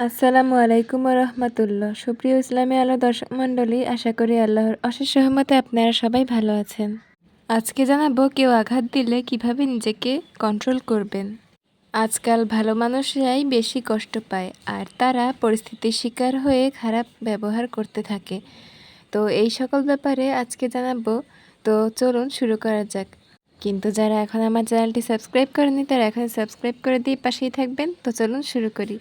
আসসালামু আলাইকুম রহমতুল্লাহ। সুপ্রিয় ইসলামী আলো দর্শক মণ্ডলী, আশা করি আল্লাহর অশেষ রহমতে আপনারা সবাই ভালো আছেন। আজকে জানাবো কেউ আঘাত দিলে কিভাবে নিজেকে কন্ট্রোল করবেন। আজকাল ভালো মানুষরাই বেশি কষ্ট পায়, আর তারা পরিস্থিতির শিকার হয়ে খারাপ ব্যবহার করতে থাকে। তো এই সকল ব্যাপারে আজকে জানাবো। তো চলুন শুরু করা যাক। কিন্তু যারা এখন আমার চ্যানেলটি সাবস্ক্রাইব করেনি তারা এখন সাবস্ক্রাইব করে দিয়ে পাশেই থাকবেন। তো চলুন শুরু করি।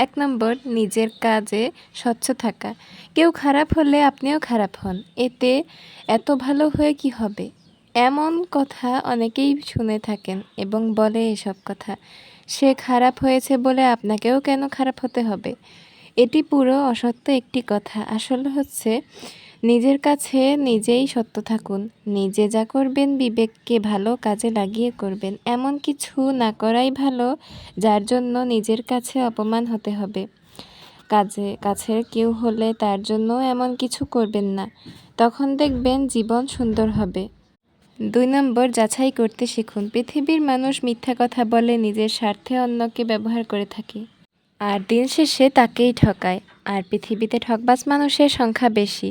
1 নম্বর, নিজের কাজে স্বচ্ছ থাকা। কেউ খারাপ হলে আপনিও খারাপ হন, এতে এত ভালো হয়ে কি হবে? এমন কথা অনেকেই শুনে থাকেন এবং বলে এসব কথা। সে খারাপ হয়েছে বলে আপনাকেও কেন খারাপ হতে হবে? এটি পুরো অসত্য একটি কথা। আসলে হচ্ছে, নিজের কাছে নিজেই সত্য থাকুন। নিজে যা করবেন বিবেককে ভালো কাজে লাগিয়ে করবেন। এমন কিছু না করাই ভালো যার জন্য নিজের কাছে অপমান হতে হবে। কাছের কেউ হলে তার জন্য এমন কিছু করবেন না, তখন দেখবেন জীবন সুন্দর হবে। 2 নম্বর, যাচাই করতে শিখুন। পৃথিবীর মানুষ মিথ্যা কথা বলে নিজের স্বার্থে অন্যকে ব্যবহার করে থাকে, আর দিন শেষে তাকেই ঠকায়। আর পৃথিবীতে ঠকবাজ মানুষের সংখ্যা বেশি।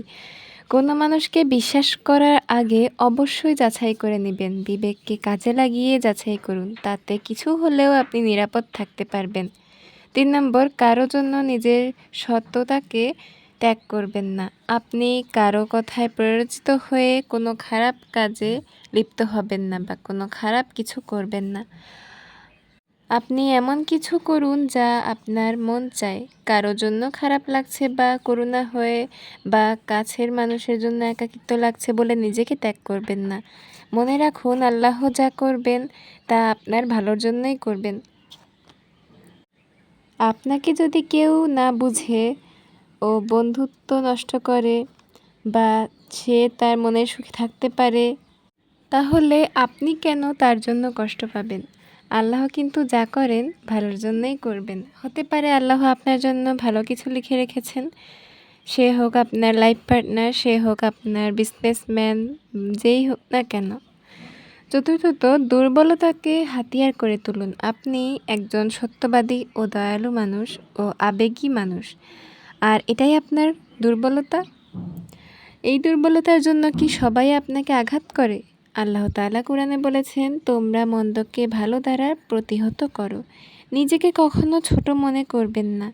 কোনো মানুষকে বিশ্বাস করার আগে অবশ্যই যাচাই করে নেবেন। বিবেককে কাজে লাগিয়ে যাচাই করুন, তাতে কিছু হলেও আপনি নিরাপদ থাকতে পারবেন। 3 নম্বর, কারো জন্য নিজের সত্যতাকে ত্যাগ করবেন না। আপনি কারো কথায় প্ররোচিত হয়ে কোনো খারাপ কাজে লিপ্ত হবেন না বা কোনো খারাপ কিছু করবেন না। আপনি এমন কিছু করুন যা আপনার মন চায়। কারো জন্য খারাপ লাগছে বা করুণা হয়ে বা কাছের মানুষের জন্য একাকিত্ব লাগছে বলে নিজেকে ত্যাগ করবেন না। মনে রাখুন, আল্লাহ যা করবেন তা আপনার ভালোর জন্যই করবেন। আপনাকে যদি কেউ না বুঝে ও বন্ধুত্ব নষ্ট করে বা সে তার মনের সুখে থাকতে পারে, তাহলে আপনি কেন তার জন্য কষ্ট পাবেন? আল্লাহ কিন্তু যা করেন ভালোর জন্যই করবেন। হতে পারে আল্লাহ আপনার জন্য ভালো কিছু লিখে রেখেছেন। সে হোক আপনার লাইফ পার্টনার, সে হোক আপনার বিজনেসম্যান, যেই হোক না কেন। চতুর্থত, দুর্বলতাকে হাতিয়ার করে তুলুন। আপনি একজন সত্যবাদী ও দয়ালু মানুষ ও আবেগী মানুষ, আর এটাই আপনার দুর্বলতা। এই দুর্বলতার জন্য কি সবাই আপনাকে আঘাত করে? আল্লাহ তাআলা কোরআনে বলেছেন, তোমরা মন্দকে ভালো দ্বারা প্রতিহত করো। নিজেকে কখনো ছোট মনে করবেন না।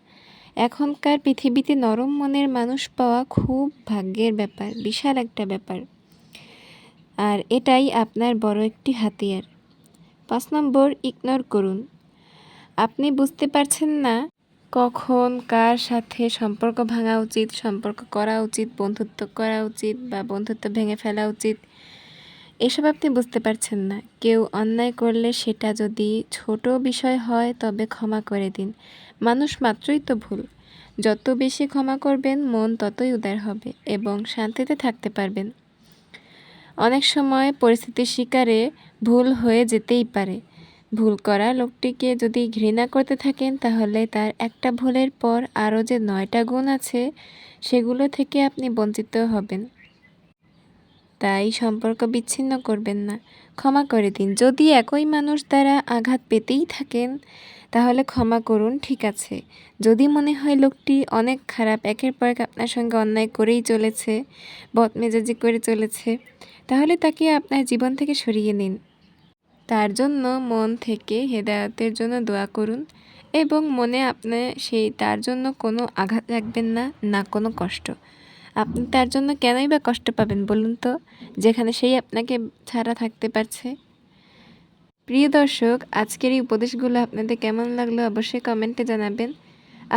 এখনকার পৃথিবীতে নরম মনের মানুষ পাওয়া খুব ভাগ্যের ব্যাপার, বিশাল একটা ব্যাপার। আর এটাই আপনার বড় একটি হাতিয়ার। 5 নম্বর, ইগনোর করুন। আপনি বুঝতে পারছেন না কখন কার সাথে সম্পর্ক ভাঙা উচিত, সম্পর্ক করা উচিত, বন্ধুত্ব করা উচিত বা বন্ধুত্ব ভেঙে ফেলা উচিত, এসব আপনি বুঝতে পারছেন না। কেউ অন্যায় করলে সেটা যদি ছোট বিষয় হয় তবে ক্ষমা করে দিন। মানুষ মাত্রই তো ভুল। যত বেশি ক্ষমা করবেন মন ততই উদার হবে এবং শান্তিতে থাকতে পারবেন। অনেক সময় পরিস্থিতির শিকারে ভুল হয়ে যেতেই পারে। ভুল করা লোকটিকে যদি ঘৃণা করতে থাকেন তাহলে তার একটা ভুলের পর আরও যে 9টা গুণ আছে সেগুলো থেকে আপনি বঞ্চিত হবেন। তাই সম্পর্ক বিচ্ছিন্ন করবেন না, ক্ষমা করে দিন। যদি একই মানুষ দ্বারা আঘাত পেতেই থাকেন তাহলে ক্ষমা করুন, ঠিক আছে। যদি মনে হয় লোকটি অনেক খারাপ, একের পর এক আপনার সঙ্গে অন্যায় করেই চলেছে, বদমেজাজি করে চলেছে, তাহলে তাকে আপনার জীবন থেকে সরিয়ে নিন। তার জন্য মন থেকে হেদায়েতের জন্য দোয়া করুন এবং মনে তার জন্য কোনো আঘাত রাখবেন না, না কোনো কষ্ট। আপনি তার জন্য কেনই বা কষ্ট পাবেন বলুন তো, যেখানে সেই আপনাকে ছাড়া থাকতে পারছে। প্রিয় দর্শক, আজকের এই উপদেশগুলো আপনাদের কেমন লাগলো অবশ্যই কমেন্টে জানাবেন।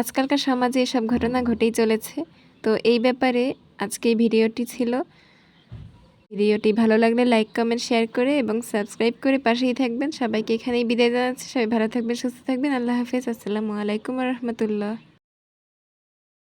আজকালকার সমাজে এসব ঘটনা ঘটেই চলেছে। তো এই ব্যাপারে আজকে এই ভিডিওটি ছিল। ভিডিওটি ভালো লাগলে লাইক, কমেন্ট, শেয়ার করে এবং সাবস্ক্রাইব করে পাশেই থাকবেন। সবাইকে এখানেই বিদায় জানাচ্ছি। সবাই ভালো থাকবেন, সুস্থ থাকবেন। আল্লাহ হাফেজ। আসসালামু আলাইকুম ওয়া রাহমাতুল্লাহ।